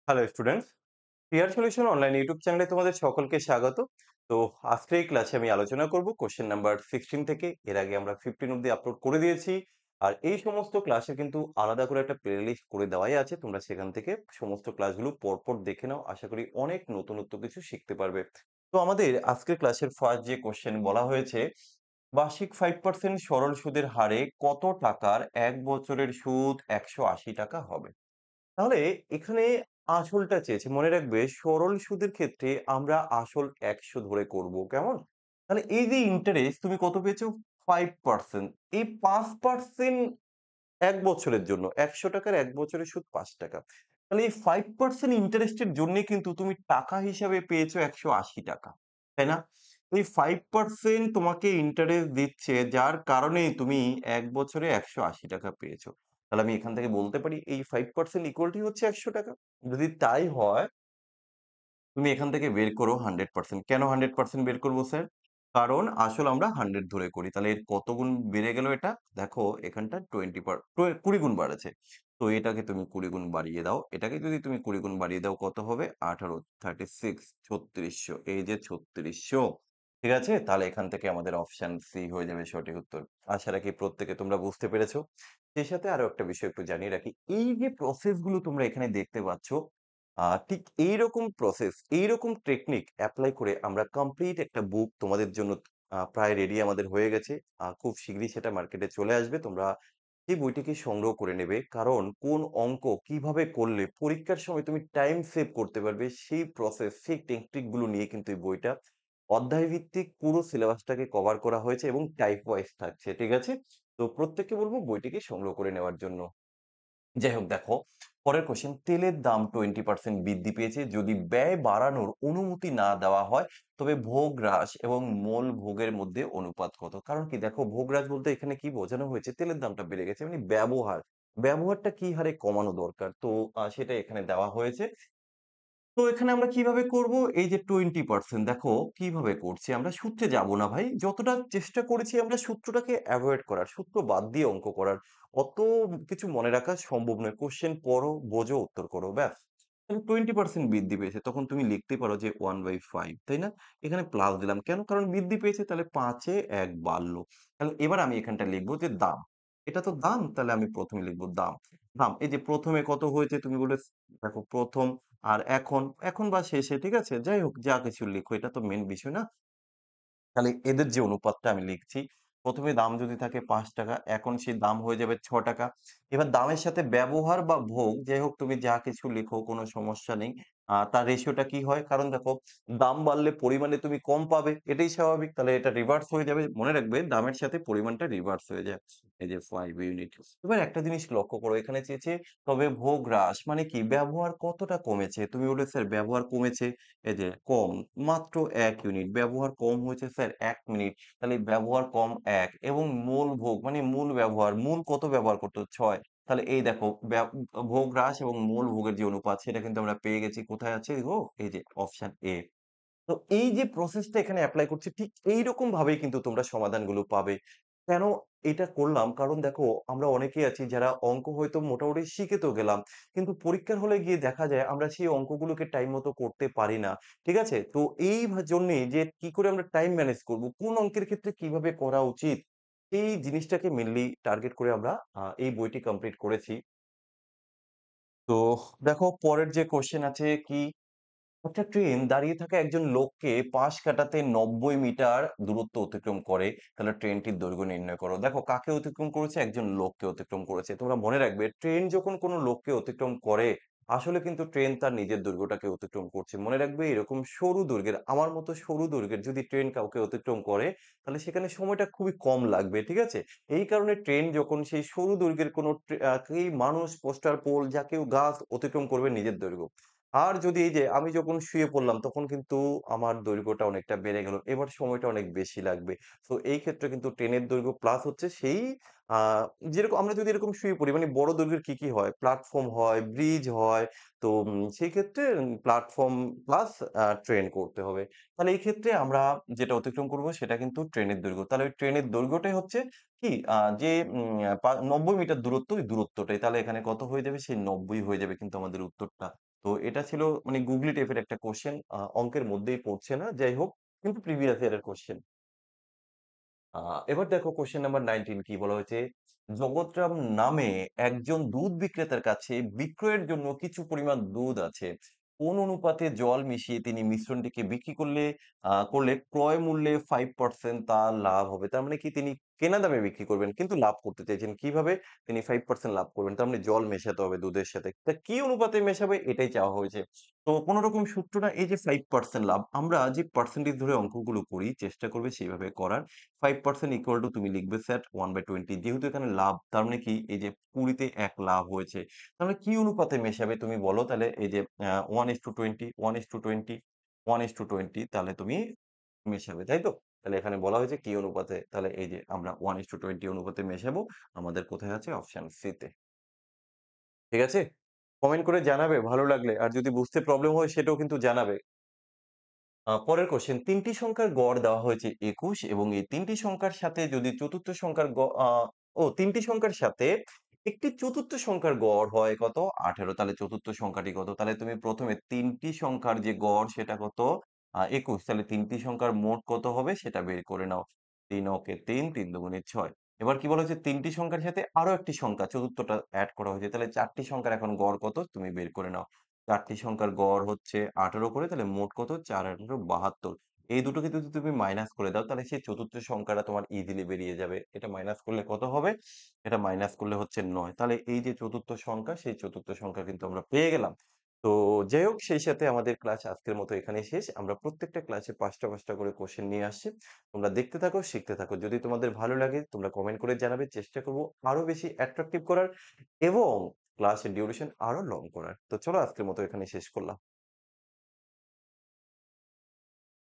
Hello students, clear solution online YouTube চ্যানেলে তোমাদের সকলকে স্বাগত। তো আজকের এই ক্লাসে আমি আলোচনা করব কোশ্চেন নাম্বার 16 থেকে। এর আগে আমরা 15 অব্দি আপলোড করে দিয়েছি। আর এই সমস্ত ক্লাসে কিন্তু আলাদা করে একটা প্লেলিস্ট করে দেওয়াই আছে, তোমরা সেখান থেকে সমস্ত ক্লাসগুলো পরপর দেখে নাও। আশা করি অনেক নতুনত্ব কিছু শিখতে পারবে। তো আমাদের আজকের ক্লাসের ফার্স্ট যে কোশ্চেন বলা হয়েছে, বার্ষিক 5% সরল সুদের হারে কত টাকার 1 বছরের সুদ 180 টাকা হবে? তাহলে এখানে আসলটা চেয়েছে। মনে রাখবে সরল সুদের ক্ষেত্রে আমরা আসল ১০০ ধরে করব। কেমন? তাহলে এই যে ইন্টারেস্ট তুমি কত পেয়েছো? 5%। এই ৫% ১ বছরের জন্য। ৳১০০ ১ বছরের সুদ ৳৫। তাহলে এই 5% ইন্টারেস্ট এর জন্যে কিন্তু তুমি টাকা হিসাবে পেয়েছো ৳১৮০। তাই না? এই 5% তোমাকে ইন্টারেস্ট দিচ্ছে, যার কারণে তুমি ১ বছরে ৳১৮০ পেয়েছো। তাহলে আমি এখান থেকে বলতে পারি এই 5% ইকুয়াল টু হচ্ছে ৳১০০। যদি তাই হয়, তুমি এখান থেকে বের করো 100%। কেন 100% বের করব স্যার? কারণ আসল আমরা 100 ধরে করি। তাহলে এর কত গুণ বেড়ে গেল এটা? দেখো এখানটা 20 গুণ বাড়েছে। তো এটাকে তুমি 20 গুণ বাড়িয়ে দাও। এটাকে যদি তুমি 20 গুণ বাড়িয়ে দাও কত হবে? 18, 36, 3600। এই যে 3600। ঠিক আছে? তাহলে এখান থেকে আমাদের অপশন সি হয়ে যাবে সঠিক উত্তর। আশা রাখি প্রত্যেকে তোমরা বুঝতে পেরেছো। সেই সাথে আরো একটা বিষয় একটু জানিয়ে রাখি। এই যে প্রসেস গুলো তোমরা এখানে দেখতে পাচ্ছ, ঠিক এইরকম প্রসেস, এইরকম টেকনিক এপ্লাই করে আমরা কমপ্লিট একটা বুক তোমাদের জন্য প্রায় রেডি আমাদের হয়ে গেছে। খুব শীঘ্রই সেটা মার্কেটে চলে আসবে। তোমরা এই বইটিকে সংগ্রহ করে নেবে। কারণ কোন অঙ্ক কিভাবে করলে পরীক্ষার সময় তুমি টাইম সেভ করতে পারবে, সেই প্রসেস, সেই টেকনিক গুলো নিয়ে কিন্তু এই বইটা অধ্যায় ভিত্তিক পুরো সিলেবাসটাকে কভার করা হয়েছে এবং টাইপ ওয়াইজ থাকছে। ঠিক আছে? তো প্রত্যেককে বলব বইটিকে সংগ্রহ করে নেওয়ার জন্য। যাই হোক দেখো, পরের কোশ্চেন, তেলের দাম 20% বৃদ্ধি পেয়েছে যদি ব্যয় বাড়ানোর অনুমতি না দেওয়া হয়, তবে ভোগ হ্রাস এবং মূল ভোগের মধ্যে অনুপাত কত? কারণ কি দেখো, ভোগ হ্রাস বলতে এখানে কি বোঝানো হয়েছে? তেলের দামটা বেড়ে গেছে মানে ব্যবহার। ব্যবহারটা কি হারে কমানো দরকার? তো সেটা এখানে দেওয়া হয়েছে। তো এখানে আমরা কিভাবে করব? এই যে 20% দেখো কিভাবে করছি আমরা, সূত্রে যাব না ভাই। যতটা চেষ্টা করেছি আমরা সূত্রটাকে এভয়েড করার, সূত্র বাদ দিয়ে অঙ্ক করার। অত কিছু মনে রাখা সম্ভব নয়। কোয়েশ্চেন পড়ো, বোঝো, উত্তর করো, ব্যাস। তাহলে 20% বৃদ্ধি পেয়েছে। তখন তুমি লিখতে পারো যে 1/5, তাই না? এখানে প্লাস দিলাম। কেন? কারণ বৃদ্ধি পেয়েছে, তাহলে ৫ এ ১ বাড়লো। তাহলে এবার আমি এখানটা লিখব যে দাম। এটা তো দাম, তাহলে আমি ১ম এ লিখব দাম। দাম, এই যে ১ম এ কত হয়েছে তুমি বলে, দেখো ১ম আর এখন বা শেষে, ঠিক আছে? যাই হোক, যা কিছু লিখো, এটা তো মেইন বিষয় না। তাহলে এদের যে অনুপাতটা আমি লিখছি, ১ম এ দাম যদি থাকে ৳৫, এখন সেই দাম হয়ে যাবে ৳৬। এবার দামের সাথে ব্যবহার বা ভোগ, যাই হোক তুমি যা কিছু লিখো কোনো সমস্যা নেই। তার রেশিওটা কি হয়? কারণ দেখো, দাম বাড়লে পরিমাণে তুমি কম পাবে, এটাই স্বাভাবিক। তাহলে এটা রিভার্স হয়ে যাবে। মনে রাখবে দামের সাথে পরিমাণটা রিভার্স হয়ে যায়। এই যে ৫ ইউনিট। এবার একটা জিনিস লক্ষ্য করো, এখানে চেয়েছে তবে ভোগ হ্রাস মানে কি? ব্যবহার কতটা কমেছে? তুমি বলবে স্যার ব্যবহার কমেছে, এই যে কম মাত্র ১ ইউনিট। ব্যবহার কম হয়েছে স্যার ১ মিনিট। তাহলে ব্যবহার কম ১ এবং মূল ভোগ মানে মূল ব্যবহার। মূল কত ব্যবহার করত? ৬। তাহলে এই দেখো ভোগ হ্রাস এবং মূল ভোগের যে অনুপাত, সেটা কিন্তু আমরা পেয়ে গেছি। কোথায় আছে গো? এই যে অপশন এ। তো এই যে প্রসেসটা এখানে এপ্লাই করছি, ঠিক এইরকম ভাবেই কিন্তু তোমরা সমাধানগুলো পাবে। কেন এটা করলাম? কারণ দেখো, আমরা অনেকেই আছি যারা অঙ্ক হয়তো মোটামুটি শিখে তো গেলাম। কিন্তু পরীক্ষার হলে গিয়ে দেখা যায় আমরা সেই অঙ্কগুলোকে টাইম মতো করতে পারি না। ঠিক আছে? তো এই জন্যেই যে কি করে আমরা টাইম ম্যানেজ করব, কোন অঙ্কের ক্ষেত্রে কিভাবে করা উচিত, এই জিনিসটাকে মেইনলি টার্গেট করে আমরা এই বইটি কমপ্লিট করেছি। তো দেখো পরের যে কোয়েশ্চেন আছে কি, একটা ট্রেন দাঁড়িয়ে থাকা একজন লোককে পাশ কাটাতে ৯০ মিটার দূরত্ব অতিক্রম করে। তাহলে ট্রেনটির দৈর্ঘ্য নির্ণয় করো। দেখো কাকে অতিক্রম করেছে? একজন লোককে অতিক্রম করেছে। তোমরা মনে রাখবে, ট্রেন যখন কোনো লোককে অতিক্রম করে, আসলে কিন্তু ট্রেন তার নিজের দৈর্ঘ্যটাকে অতিক্রম করছে। মনে রাখবে এরকম সরু দৈর্ঘ্যের, আমার মতো সরু দৈর্ঘ্যের যদি ট্রেন কাউকে অতিক্রম করে, তাহলে সেখানে সময়টা খুবই কম লাগবে। ঠিক আছে? এই কারণে ট্রেন যখন সেই সরু দৈর্ঘ্যের কোনো কেই মানুষ, পোস্টার, পোল, যা কেউ গাছ অতিক্রম করবে নিজের দৈর্ঘ্য। আর যদি এই যে আমি যখন শুয়ে পড়লাম, তখন কিন্তু আমার দৈর্ঘ্যটা অনেকটা বেড়ে গেল। এবার সময়টা অনেক বেশি লাগবে। তো এই ক্ষেত্রে কিন্তু ট্রেনের দৈর্ঘ্য প্লাস হচ্ছে সেই আ যেরকম আমরা যদি এরকম শুয়ে পড়ি, মানে বড় দৈর্ঘ্যের কি হয়? প্ল্যাটফর্ম হয়, ব্রিজ হয়। তো সেই ক্ষেত্রে প্ল্যাটফর্ম প্লাস ট্রেন করতে হবে। তাহলে এই ক্ষেত্রে আমরা যেটা অতিক্রম করব সেটা কিন্তু ট্রেনের দৈর্ঘ্য। তাহলে ওই ট্রেনের দৈর্ঘ্যটাই হচ্ছে কি, যে ৯০ মিটার দূরত্ব, ওই দূরত্বটাই। তাহলে এখানে কত হয়ে যাবে? সেই ৯০ হয়ে যাবে কিন্তু আমাদের উত্তরটা। তো এটা ছিল মানে গুগলি টাইপের একটা কোয়েশ্চেন। অঙ্কের মধ্যেই পড়ছে না। যাই হোক, কিন্তু প্রিভিয়াস ইয়ার এর কোয়েশ্চেন। আ এবার দেখো কোয়েশ্চেন নাম্বার 19 কি বলা হয়েছে? জগৎরাম নামে একজন দুধ বিক্রেতার কাছে বিক্রয়ের জন্য কিছু পরিমাণ দুধ আছে। কোন অনুপাতে জল মিশিয়ে তিনি মিশ্রণটিকে বিক্রি করলে ক্রয় মূল্যে 5% তার লাভ হবে। তার মানে কি তিনি কেনা দামে বিক্রি করবেন কিন্তু লাভ করতে চাইছেন। কিভাবে? তিনি 5% লাভ করবেন। তার মানে জল মেশাতে হবে দুধের সাথে। তা কি অনুপাতে মেশাবে এটাই চাওয়া হয়েছে। তো কোন রকম সূত্র না, এই যে 5% লাভ, আমরা যে পার্সেন্টেজ ধরে অঙ্কগুলো করি চেষ্টা করবে সেইভাবে করার। 5% ইকুয়াল টু তুমি লিখবে স্যাট 1/20, যেহেতু এখানে লাভ তার মানে কি এই যে 20 তে 1 লাভ হয়েছে। তাহলে কি অনুপাতে মেশাবে তুমি বলো? তাহলে এই যে 1:20, 1:20, 1:20 তাহলে তুমি মেশাবে, তাই তো? তাহলে এখানে বলা হয়েছে কি অনুপাতে? তাহলে এই যে আমরা 1:20 অনুপাতে মেশাবো। আমাদের কোথায় আছে? অপশন সি তে। ঠিক আছে? কমেন্ট করে জানাবে ভালো লাগলে। আর যদি বুঝতে প্রবলেম হয় সেটাও কিন্তু জানাবে। পরের কোয়েশ্চেন, ৩ টি সংখ্যার গড় দেওয়া হয়েছে ২১ এবং এই ৩ টি সংখ্যার সাথে যদি চতুর্থ সংখ্যার গ আ ও ৩ টি সংখ্যার সাথে একটি চতুর্থ সংখ্যার গড় হয় কত? ১৮। তাহলে চতুর্থ সংখ্যাটি কত? তাহলে তুমি ১ম এ ৩ টি সংখ্যার যে গড় সেটা কত? ২১। তাহলে ৩ টি সংখ্যার মোট কত হবে সেটা বের করে নাও। ৩ অকে ৩, ৩ দুগুণে ৬। এবার কি বলা হয়েছে? ৩ টি সংখ্যার সাথে আরো একটি সংখ্যা চতুর্থটা এড করা হয়েছে। তাহলে ৪ টি সংখ্যার এখন গড় কত? তুমি বের করে নাও। ৪ টি সংখ্যার গড় হচ্ছে ১৮ করে, তাহলে মোট কত? ৪, ১৮, ৭২। এই দুটোকে যদি তুমি মাইনাস করে দাও তাহলে সেই চতুর্থ সংখ্যাটা তোমার ইজিলি বেরিয়ে যাবে। এটা মাইনাস করলে কত হবে? এটা মাইনাস করলে হচ্ছে ৯। তাহলে এই যে চতুর্থ সংখ্যা, সেই চতুর্থ সংখ্যা কিন্তু আমরা পেয়ে গেলাম। তো যাই হোক, সেই সাথে আমাদের ক্লাস আজকের মতো এখানেই শেষ। আমরা প্রত্যেকটা ক্লাসে ৫টা করে কোয়েশ্চেন নিয়ে আসছি। তোমরা দেখতে থাকো, শিখতে থাকো। যদি তোমাদের ভালো লাগে তোমরা কমেন্ট করে জানাবে। চেষ্টা করব আরো বেশি অ্যাট্রাকটিভ করার এবং ক্লাসের ডিউরেশন আরো লং করার। তো চলো আজকের মতো এখানেই শেষ করলাম।